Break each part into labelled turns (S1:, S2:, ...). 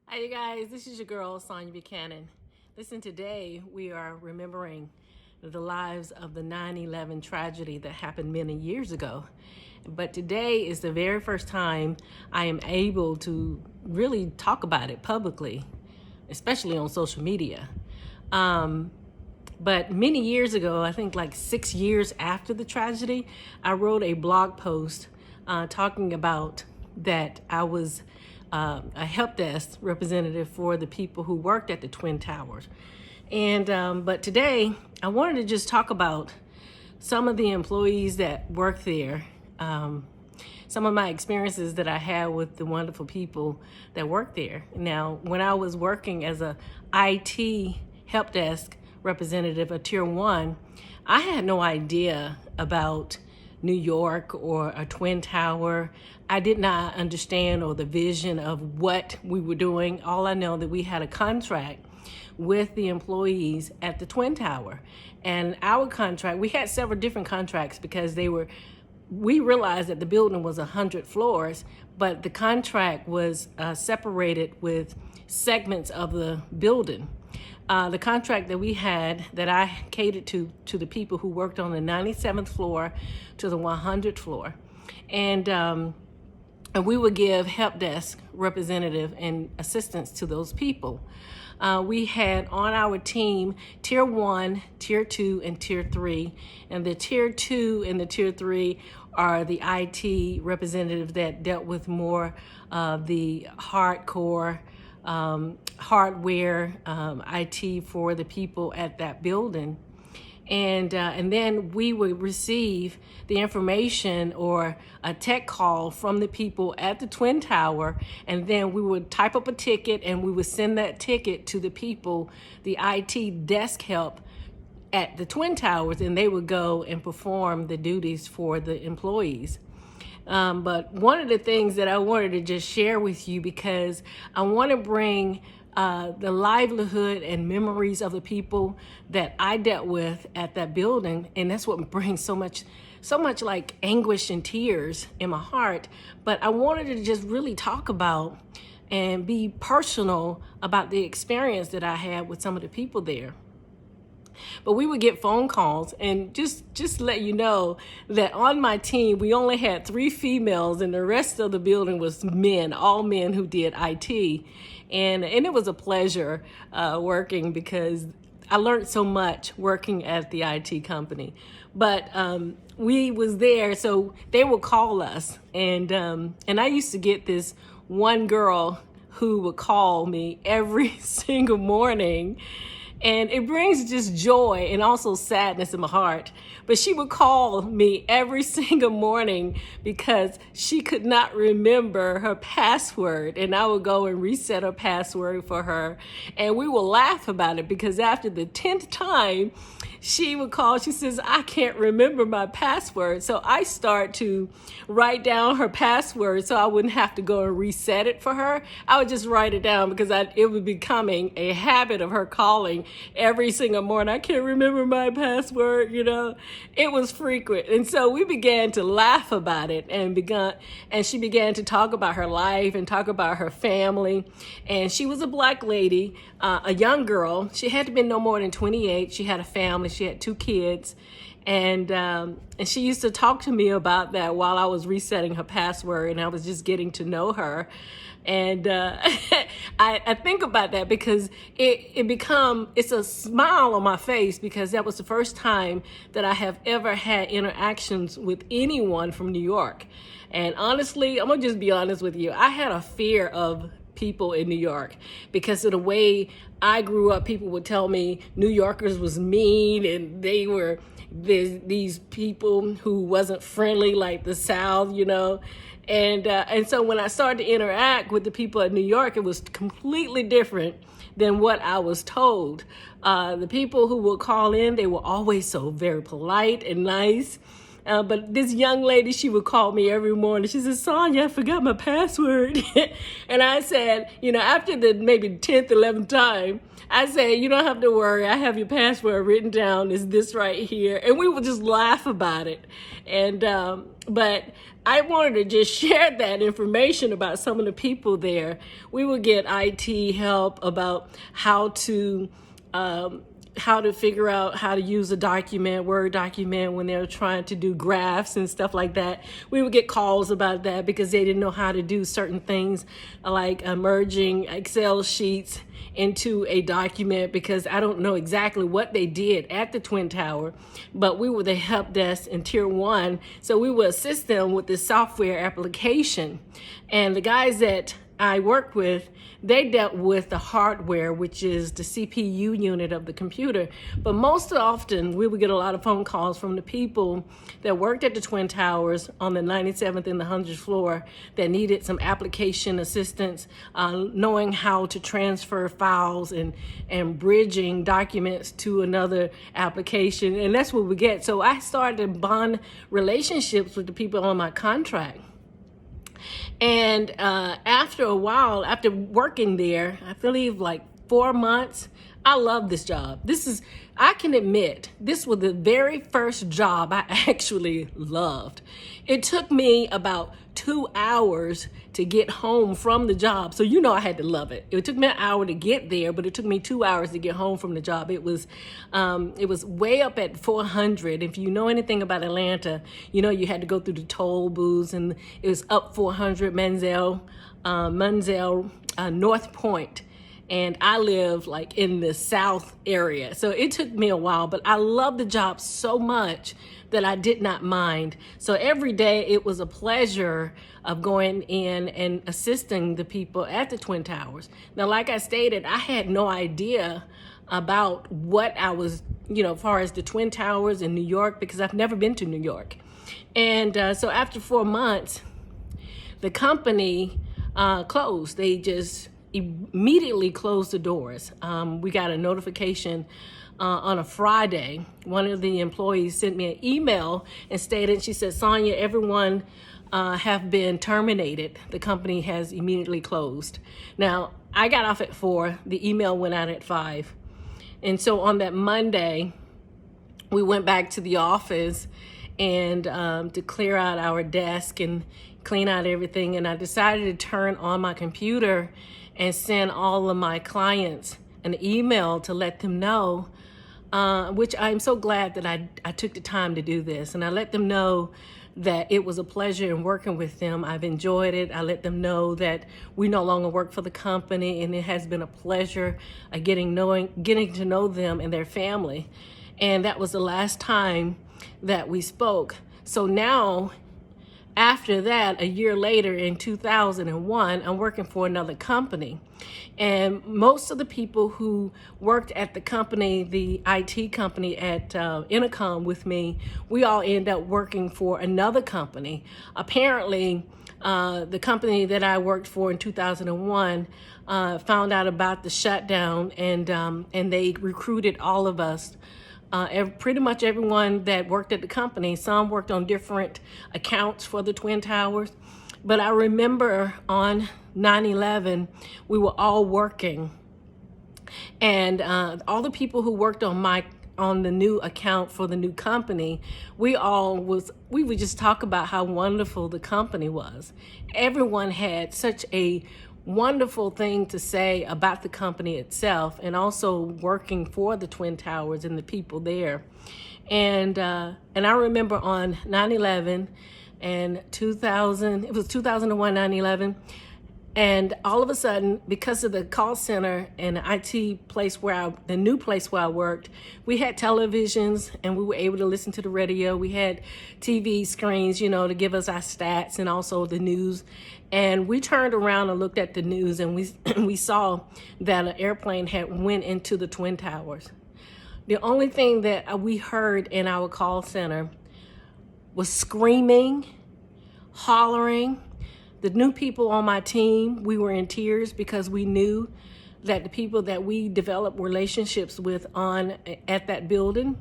S1: Hi, you guys. This is your girl, Sonia Buchanan. Listen, today we are remembering the lives of the 9/11 tragedy that happened many years ago. But today is the very first time I am able to really talk about it publicly, especially on social media. But many years ago, I think like 6 years after the tragedy, I wrote a blog post talking about that I was a help desk representative for the people who worked at the Twin Towers. But today, I wanted to just talk about some of the employees that work there, some of my experiences that I had with the wonderful people that work there. Now, when I was working as a IT help desk representative of Tier 1, I had no idea about New York or a Twin Tower. I did not understand or the vision of what we were doing. All I know that we had a contract with the employees at the Twin Tower. And our contract, we had several different contracts because we realized that the building was 100 floors, but the contract was separated with segments of the building. The contract that we had, that I catered to the people who worked on the 97th floor to the 100th floor. And we would give help desk representative and assistance to those people. We had on our team Tier 1, Tier 2, and Tier 3. And the Tier 2 and the Tier 3 are the IT representatives that dealt with more of the hardcore hardware IT for the people at that building. And then we would receive the information or a tech call from the people at the Twin Tower, and then we would type up a ticket and we would send that ticket to the people, the IT desk help at the Twin Towers, and they would go and perform the duties for the employees. But one of the things that I wanted to just share with you, because I want to bring the livelihood and memories of the people that I dealt with at that building, and that's what brings so much like anguish and tears in my heart. But I wanted to just really talk about and be personal about the experience that I had with some of the people there. But we would get phone calls, and just let you know that on my team, we only had 3 females and the rest of the building was men, all men who did IT. And it was a pleasure working, because I learned so much working at the IT company. But we was there, so they would call us. And I used to get this one girl who would call me every single morning. And it brings just joy and also sadness in my heart. But she would call me every single morning because she could not remember her password. And I would go and reset her password for her. And we would laugh about it, because after the 10th time, she would call, she says, I can't remember my password. So I start to write down her password so I wouldn't have to go and reset it for her. I would just write it down, because it was becoming a habit of her calling every single morning. I can't remember my password, It was frequent. And so we began to laugh about it, and she began to talk about her life and talk about her family. And she was a black lady, a young girl. She had to be no more than 28. She had a family. She had 2 kids. And she used to talk to me about that while I was resetting her password, and I was just getting to know her. And I think about that because it's a smile on my face, because that was the first time that I have ever had interactions with anyone from New York. And honestly, I'm gonna just be honest with you, I had a fear of people in New York, because of the way I grew up. People would tell me New Yorkers was mean, and they were these people who wasn't friendly like the South, And so when I started to interact with the people at New York, it was completely different than what I was told. The people who would call in, they were always so very polite and nice. But this young lady, she would call me every morning. She said, Sonia, I forgot my password. And I said, after the maybe 10th, 11th time, I said, you don't have to worry. I have your password written down. It's this right here. And we would just laugh about it. And, but I wanted to just share that information about some of the people there. We would get IT help about how to figure out how to use a document, Word document, when they were trying to do graphs and stuff like that. We would get calls about that because they didn't know how to do certain things like merging Excel sheets into a document, because I don't know exactly what they did at the Twin Tower, but we were the help desk in Tier 1. So we would assist them with the software application. And the guys that I worked with, they dealt with the hardware, which is the CPU unit of the computer. But most often, we would get a lot of phone calls from the people that worked at the Twin Towers on the 97th and the 100th floor that needed some application assistance, knowing how to transfer files and bridging documents to another application. And that's what we get. So I started to bond relationships with the people on my contract. And after a while, after working there, I believe like 4 months, I love this job. I can admit, this was the very first job I actually loved. It took me about 2 hours to get home from the job. So I had to love it. It took me an hour to get there, but it took me 2 hours to get home from the job. It was way up at 400. If you know anything about Atlanta, you had to go through the toll booths, and it was up 400 Menzel, North Point. And I live like in the South area. So it took me a while, but I loved the job so much that I did not mind. So every day it was a pleasure of going in and assisting the people at the Twin Towers. Now, like I stated, I had no idea about what I was, as far as the Twin Towers in New York, because I've never been to New York. And so after 4 months, the company closed. They just immediately closed the doors. We got a notification on a Friday. One of the employees sent me an email and stated, she said, Sonia, everyone have been terminated. The company has immediately closed. Now, I got off at 4. The email went out at 5. And so on that Monday, we went back to the office and to clear out our desk and clean out everything. And I decided to turn on my computer and send all of my clients an email to let them know, which I'm so glad that I took the time to do this. And I let them know that it was a pleasure in working with them. I've enjoyed it. I let them know that we no longer work for the company, and it has been a pleasure getting to know them and their family. And that was the last time that we spoke. So now, after that, a year later in 2001, I'm working for another company. And most of the people who worked at the company, the IT company at Intercom with me, we all end up working for another company. Apparently, the company that I worked for in 2001 found out about the shutdown, and they recruited all of us. Pretty much everyone that worked at the company. Some worked on different accounts for the Twin Towers. But I remember on 9/11, we were all working. And all the people who worked on the new account for the new company, we would just talk about how wonderful the company was. Everyone had such a wonderful thing to say about the company itself, and also working for the Twin Towers and the people there. And I remember on 9/11 and 2000, it was 2001, 9/11. And all of a sudden, because of the call center and the IT place the new place where I worked, we had televisions and we were able to listen to the radio. We had TV screens, to give us our stats and also the news. And we turned around and looked at the news, and we saw that an airplane had went into the Twin Towers. The only thing that we heard in our call center was screaming, hollering. The new people on my team, we were in tears because we knew that the people that we developed relationships with at that building,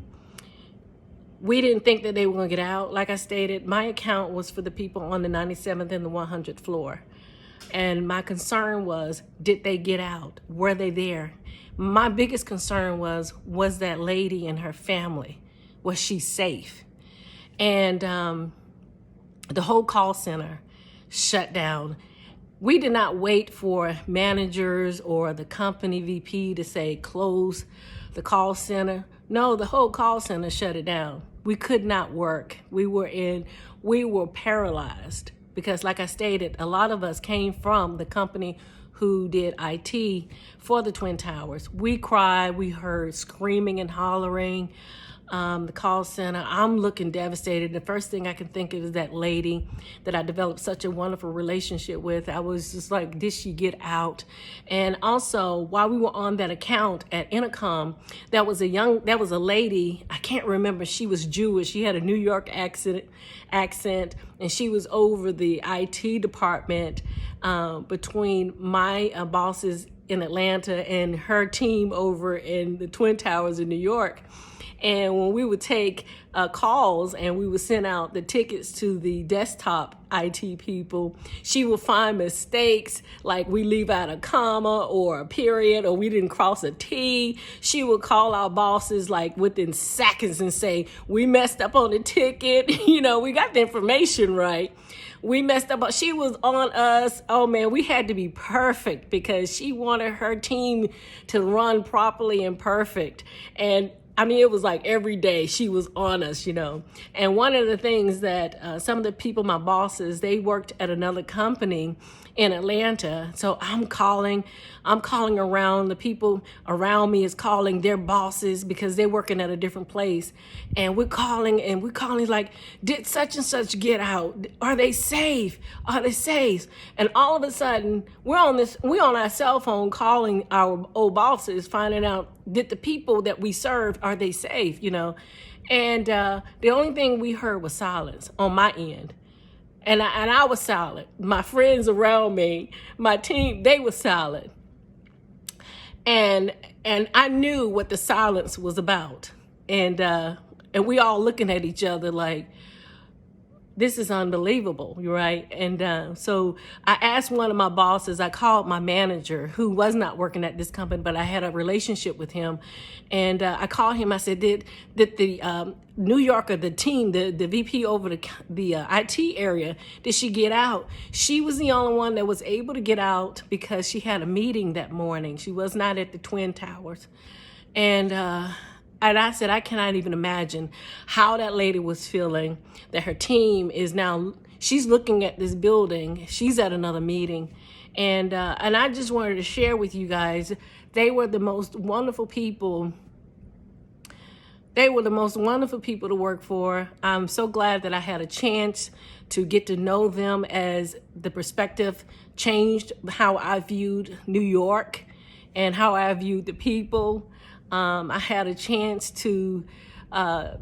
S1: We didn't think that they were going to get out. Like I stated, my account was for the people on the 97th and the 100th floor. And my concern was, did they get out? Were they there? My biggest concern was that lady and her family, was she safe? And the whole call center shut down. We did not wait for managers or the company VP to say close the call center. No, the whole call center shut it down. We could not work. We were paralyzed because, like I stated, a lot of us came from the company who did IT for the Twin Towers. We cried, we heard screaming and hollering. The call center, I'm looking devastated. The first thing I can think of is that lady that I developed such a wonderful relationship with. I was just like, did she get out? And also, while we were on that account at Intercom, that was a lady, I can't remember, she was Jewish. She had a New York accent, and she was over the IT department between my bosses in Atlanta and her team over in the Twin Towers in New York. And when we would take calls and we would send out the tickets to the desktop IT people, she would find mistakes, like we leave out a comma or a period, or we didn't cross a T. She would call our bosses like within seconds and say, we messed up on the ticket. We got the information right. We messed up. She was on us. Oh man, we had to be perfect because she wanted her team to run properly and perfect. And it was like every day she was on us, And one of the things that some of the people, my bosses, they worked at another company in Atlanta. So I'm calling around. The people around me is calling their bosses because they're working at a different place. And we're calling like, did such and such get out? Are they safe? Are they safe? And all of a sudden we're on our cell phone calling our old bosses, finding out, did the people that we served, are they safe? And the only thing we heard was silence on my end. And I was silent. My friends around me, my team, they were silent. And I knew what the silence was about. And we all looking at each other like, this is unbelievable, right? And so I asked one of my bosses, I called my manager who was not working at this company, but I had a relationship with him. And I called him, I said, did the New Yorker, the team, the VP over the IT area, did she get out? She was the only one that was able to get out because she had a meeting that morning. She was not at the Twin Towers. And I said, I cannot even imagine how that lady was feeling, that her team is now, she's looking at this building, she's at another meeting. And I just wanted to share with you guys, they were the most wonderful people. They were the most wonderful people to work for. I'm so glad that I had a chance to get to know them as the perspective changed how I viewed New York and how I viewed the people. I had a chance to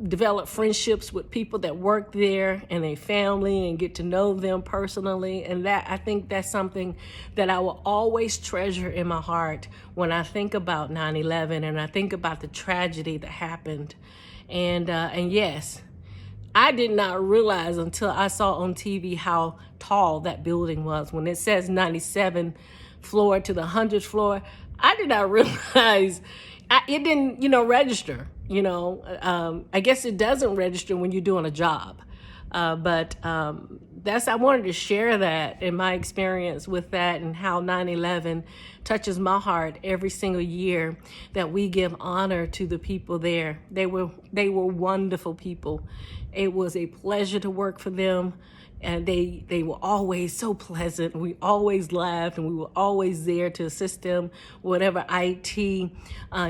S1: develop friendships with people that work there and their family and get to know them personally. And I think that's something that I will always treasure in my heart when I think about 9/11 and I think about the tragedy that happened. And yes, I did not realize until I saw on TV how tall that building was. When it says 97th floor to the 100th floor, I did not realize it didn't, register. I guess it doesn't register when you're doing a job. But I wanted to share that in my experience with that and how 9/11 touches my heart every single year, that we give honor to the people there. They were wonderful people. It was a pleasure to work for them. And they were always so pleasant. We always laughed, and we were always there to assist them, whatever IT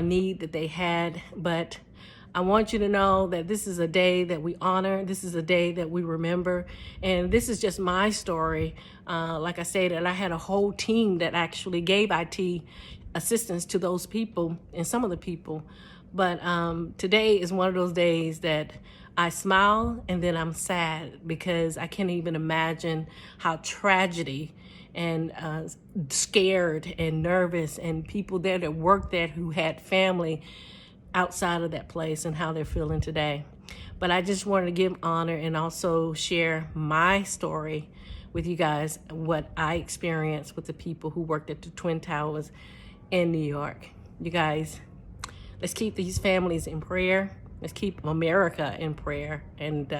S1: need that they had. But I want you to know that this is a day that we honor. This is a day that we remember. And this is just my story. Like I said, and I had a whole team that actually gave IT assistance to those people and some of the people. But today is one of those days that I smile and then I'm sad because I can't even imagine how tragedy and scared and nervous and people there that worked there who had family outside of that place and how they're feeling today. But I just wanted to give honor and also share my story with you guys, what I experienced with the people who worked at the Twin Towers in New York. You guys, let's keep these families in prayer. Let's keep America in prayer. And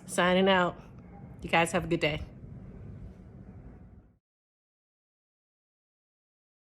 S1: signing out. You guys have a good day.